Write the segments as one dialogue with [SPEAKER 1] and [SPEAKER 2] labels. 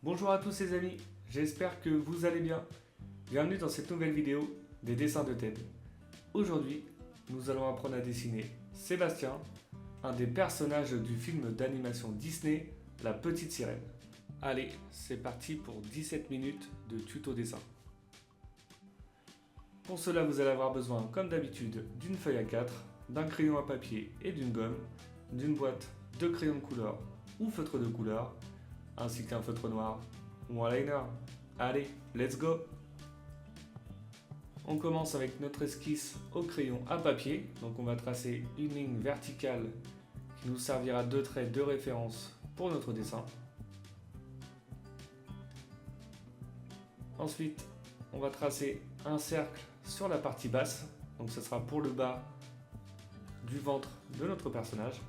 [SPEAKER 1] Bonjour à tous les amis, j'espère que vous allez bien. Bienvenue dans cette nouvelle vidéo des dessins de Ted. Aujourd'hui, nous allons apprendre à dessiner Sébastien, un des personnages du film d'animation Disney, La Petite Sirène. Allez, c'est parti pour 17 minutes de tuto dessin. Pour cela, vous allez avoir besoin, comme d'habitude, d'une feuille A4, d'un crayon à papier et d'une gomme, d'une boîte de crayons de couleur ou feutre de couleur, ainsi qu'un feutre noir ou un liner. Allez, let's go! On commence avec notre esquisse au crayon à papier. Donc on va tracer une ligne verticale qui nous servira de trait de référence pour notre dessin. Ensuite, on va tracer un cercle sur la partie basse. Donc ce sera pour le bas du ventre de notre personnage.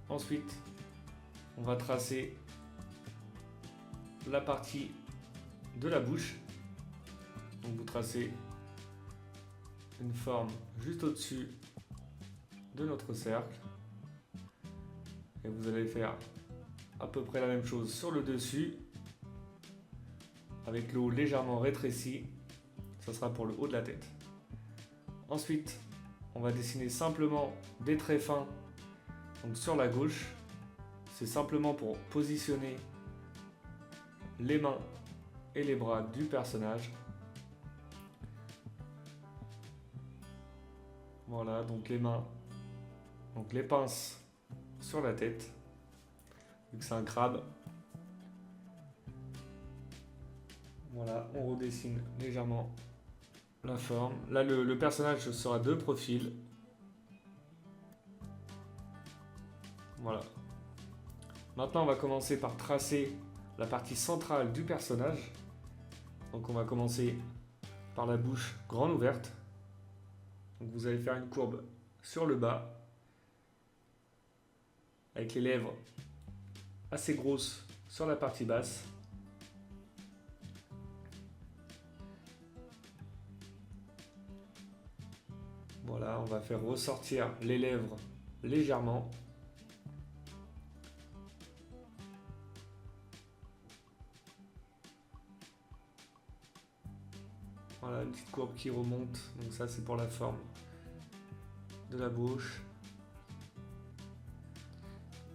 [SPEAKER 1] Ensuite, on va tracer la partie de la bouche. Donc vous tracez une forme juste au-dessus de notre cercle. Et vous allez faire à peu près la même chose sur le dessus, avec le haut légèrement rétréci. Ça sera pour le haut de la tête. Ensuite, on va dessiner simplement des traits fins. Donc sur la gauche, c'est simplement pour positionner les mains et les bras du personnage. Voilà, donc les mains, donc les pinces sur la tête, vu que c'est un crabe. Voilà, on redessine légèrement la forme. Là, le personnage sera de profil. Voilà. Maintenant, on va commencer par tracer la partie centrale du personnage. Donc on va commencer par la bouche grande ouverte. Donc vous allez faire une courbe sur le bas, avec les lèvres assez grosses sur la partie basse. Voilà, on va faire ressortir les lèvres légèrement. Voilà, une petite courbe qui remonte, donc ça c'est pour la forme de la bouche.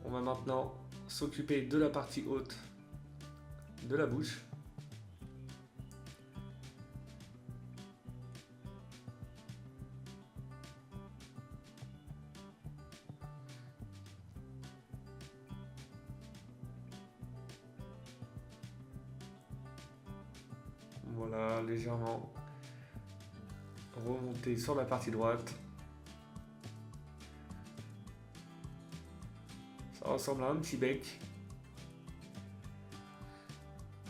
[SPEAKER 1] On va maintenant s'occuper de la partie haute de la bouche. Voilà, légèrement remonter sur la partie droite. Ça ressemble à un petit bec.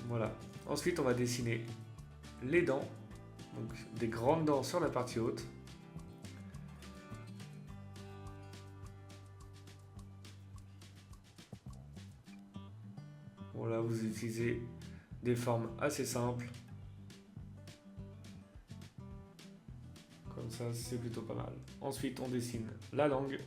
[SPEAKER 1] Voilà. Ensuite, on va dessiner les dents. Donc des grandes dents sur la partie haute. Voilà, vous utilisez des formes assez simples. Comme ça, c'est plutôt pas mal. Ensuite, on dessine la langue.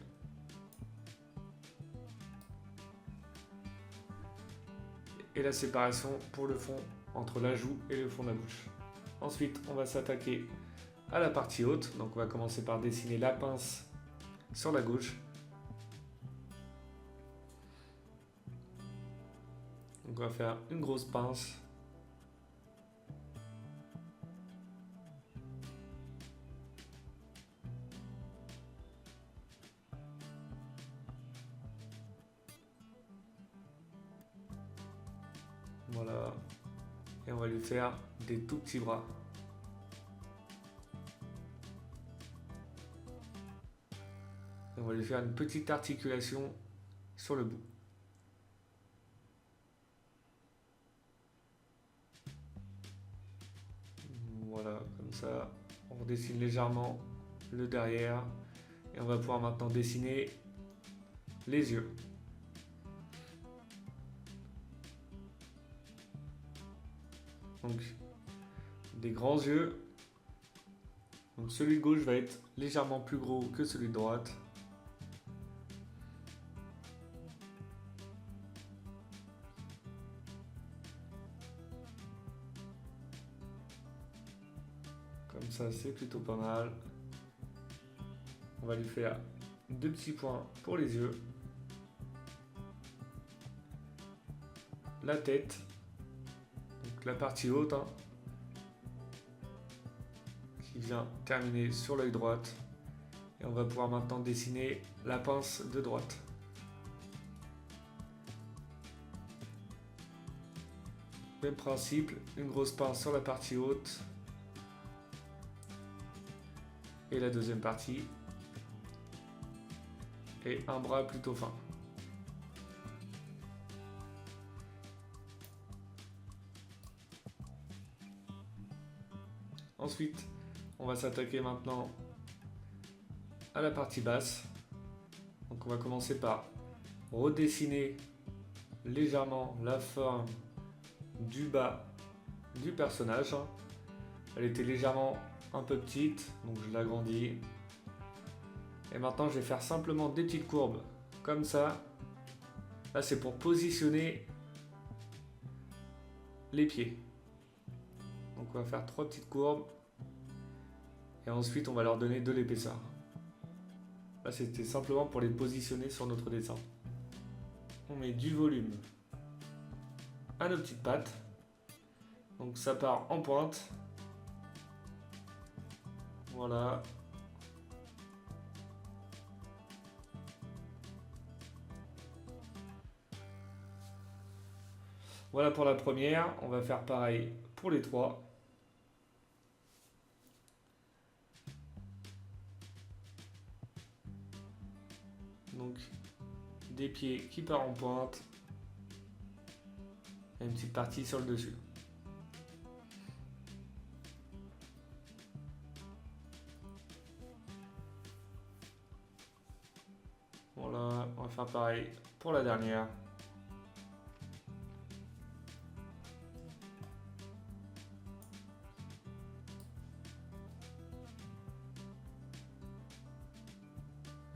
[SPEAKER 1] Et la séparation pour le fond entre la joue et le fond de la bouche. Ensuite, on va s'attaquer à la partie haute. Donc on va commencer par dessiner la pince sur la gauche. Donc on va faire une grosse pince. Voilà. Et on va lui faire des tout petits bras. Et on va lui faire une petite articulation sur le bout. Voilà, comme ça, on redessine légèrement le derrière. Et on va pouvoir maintenant dessiner les yeux. Donc, des grands yeux Donc celui de gauche va être légèrement plus gros que celui de droite. Comme ça, c'est plutôt pas mal. On va lui faire 2 petits points pour les yeux. La tête. Donc la partie haute. Hein, qui vient terminer sur l'œil droit. Et on va pouvoir maintenant dessiner la pince de droite. Même principe, une grosse pince sur la partie haute. Et la deuxième partie. Et un bras plutôt fin. Ensuite, on va s'attaquer maintenant à la partie basse. Donc on va commencer par redessiner légèrement la forme du bas du personnage. Elle était légèrement un peu petite, donc je l'agrandis. Et maintenant je vais faire simplement des petites courbes comme ça. Là c'est pour positionner les pieds. Donc on va faire 3 petites courbes. Et ensuite on va leur donner de l'épaisseur. Là c'était simplement pour les positionner sur notre dessin. On met du volume à nos petites pattes. Donc ça part en pointe. Voilà. Voilà pour la première. On va faire pareil pour les 3. Donc des pieds qui partent en pointe. Et une petite partie sur le dessus. Voilà, on va faire pareil pour la dernière.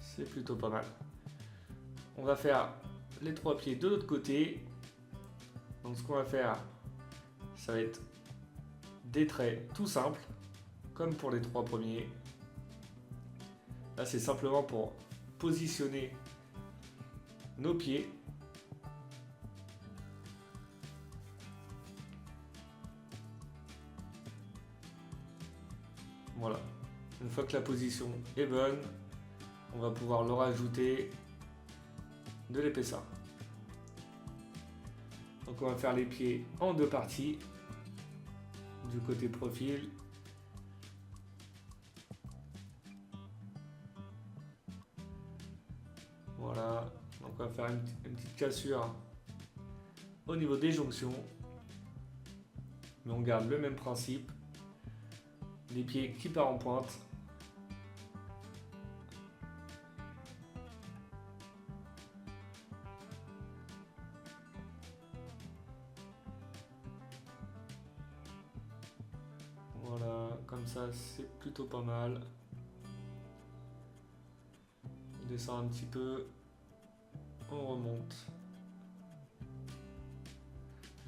[SPEAKER 1] C'est plutôt pas mal. On va faire les 3 pieds de l'autre côté. Donc ce qu'on va faire, ça va être des traits tout simples, comme pour les 3 premiers. Là c'est simplement pour positionner nos pieds. Voilà. Une fois que la position est bonne, on va pouvoir leur ajouter de l'épaisseur. Donc on va faire les pieds en 2 parties. Du côté profil. Voilà. Donc on va faire une petite cassure au niveau des jonctions. Mais on garde le même principe. Les pieds qui partent en pointe. Voilà, comme ça c'est plutôt pas mal. On descend un petit peu, on remonte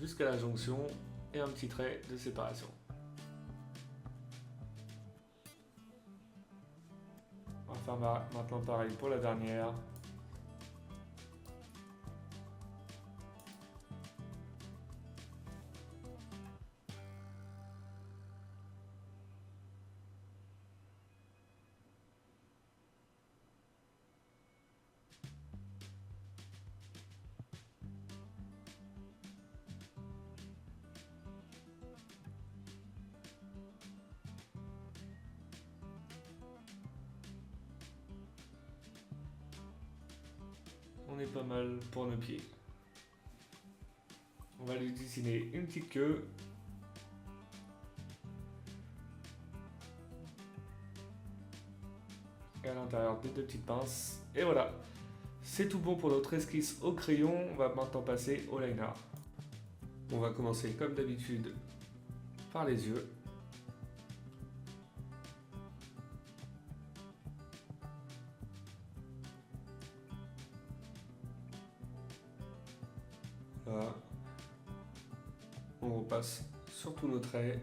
[SPEAKER 1] jusqu'à la jonction et un petit trait de séparation. On va faire maintenant pareil pour la dernière. On est pas mal pour nos pieds. On va lui dessiner une petite queue. Et à l'intérieur des 2 petites pinces. Et voilà. C'est tout bon pour notre esquisse au crayon. On va maintenant passer au liner. On va commencer comme d'habitude par les yeux. Voilà. On repasse sur tous nos traits.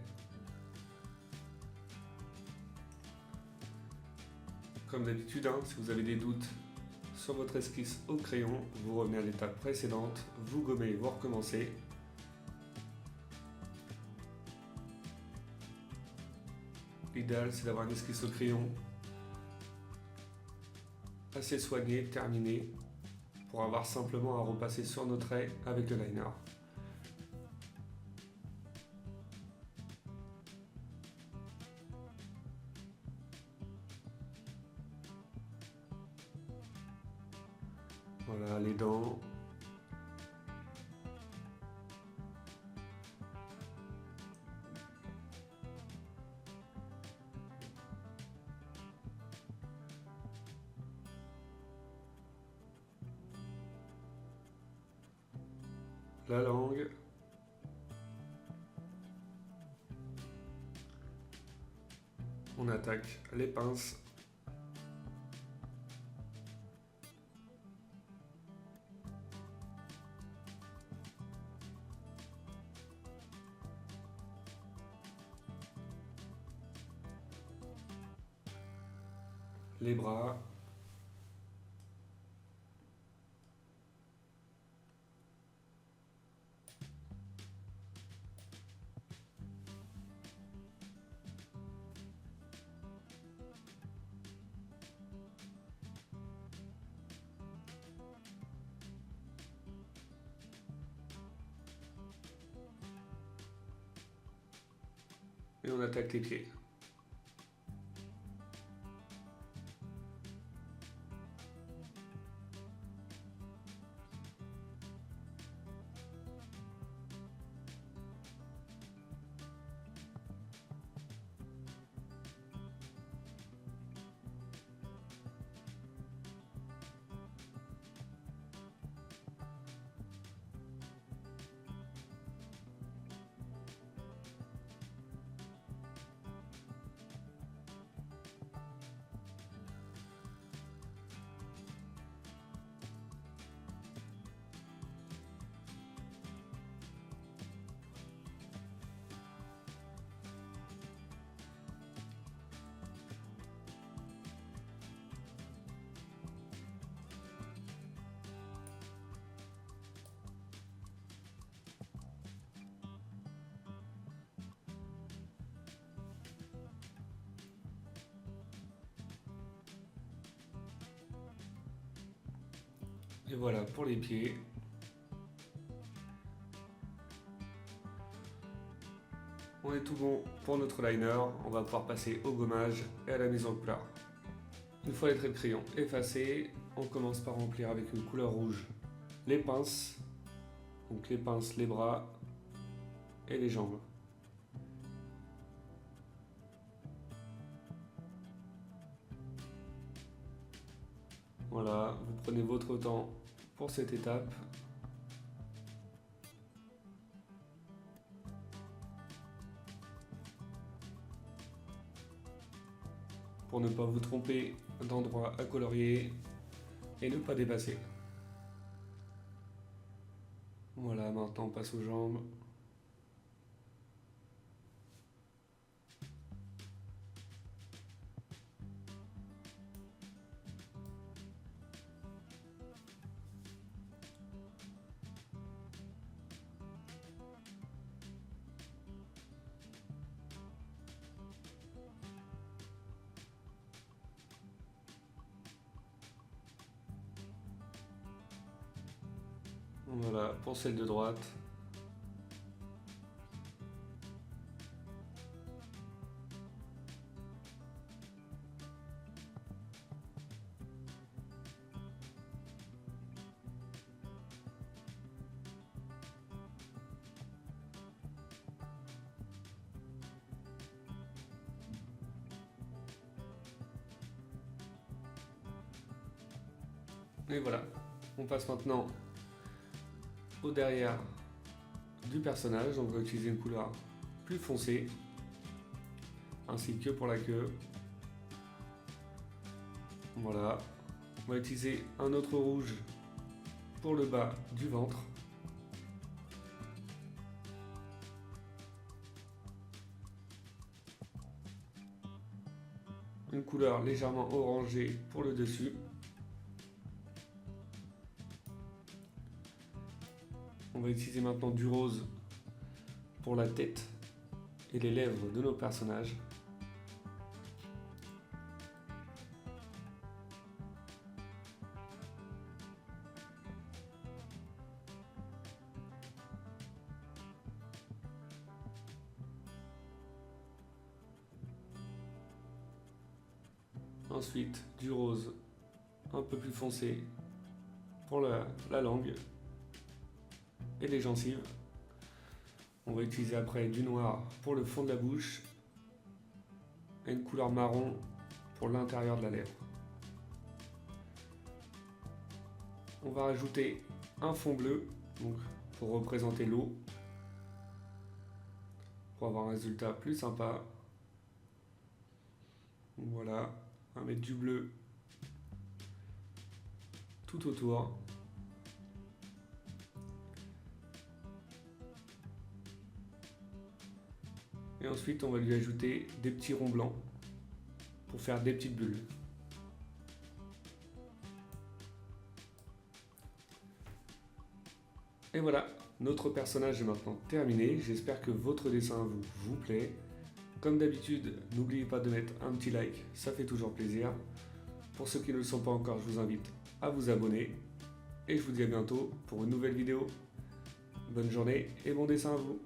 [SPEAKER 1] Comme d'habitude, si vous avez des doutes sur votre esquisse au crayon, vous revenez à l'étape précédente, vous gommez et vous recommencez. L'idéal, c'est d'avoir une esquisse au crayon assez soignée, terminée, pour avoir simplement à repasser sur nos traits avec le liner. Voilà les dents. La langue. On attaque les pinces. Les bras. Et on attaque les pieds. Et voilà pour les pieds. On est tout bon pour notre liner. On va pouvoir passer au gommage et à la mise en couleur. Une fois les traits de crayon effacés, on commence par remplir avec une couleur rouge les pinces. Donc les pinces, les bras et les jambes. Voilà, vous prenez votre temps pour cette étape. Pour ne pas vous tromper d'endroit à colorier et ne pas dépasser. Voilà, maintenant on passe aux jambes. Voilà, pour celle de droite. Et voilà, on passe maintenant au derrière du personnage. Donc on va utiliser une couleur plus foncée, ainsi que pour la queue. Voilà, on va utiliser un autre rouge pour le bas du ventre. une couleur légèrement orangée pour le dessus. On va utiliser maintenant du rose pour la tête et les lèvres de nos personnages. Ensuite, du rose un peu plus foncé pour la langue et les gencives. On va utiliser après du noir pour le fond de la bouche et une couleur marron pour l'intérieur de la lèvre. On va rajouter un fond bleu donc pour représenter l'eau, pour avoir un résultat plus sympa. Voilà, on va mettre du bleu tout autour. Et ensuite, on va lui ajouter des petits ronds blancs pour faire des petites bulles. Et voilà, notre personnage est maintenant terminé. J'espère que votre dessin vous plaît. Comme d'habitude, n'oubliez pas de mettre un petit like, ça fait toujours plaisir. Pour ceux qui ne le sont pas encore, je vous invite à vous abonner. Et je vous dis à bientôt pour une nouvelle vidéo. Bonne journée et bon dessin à vous.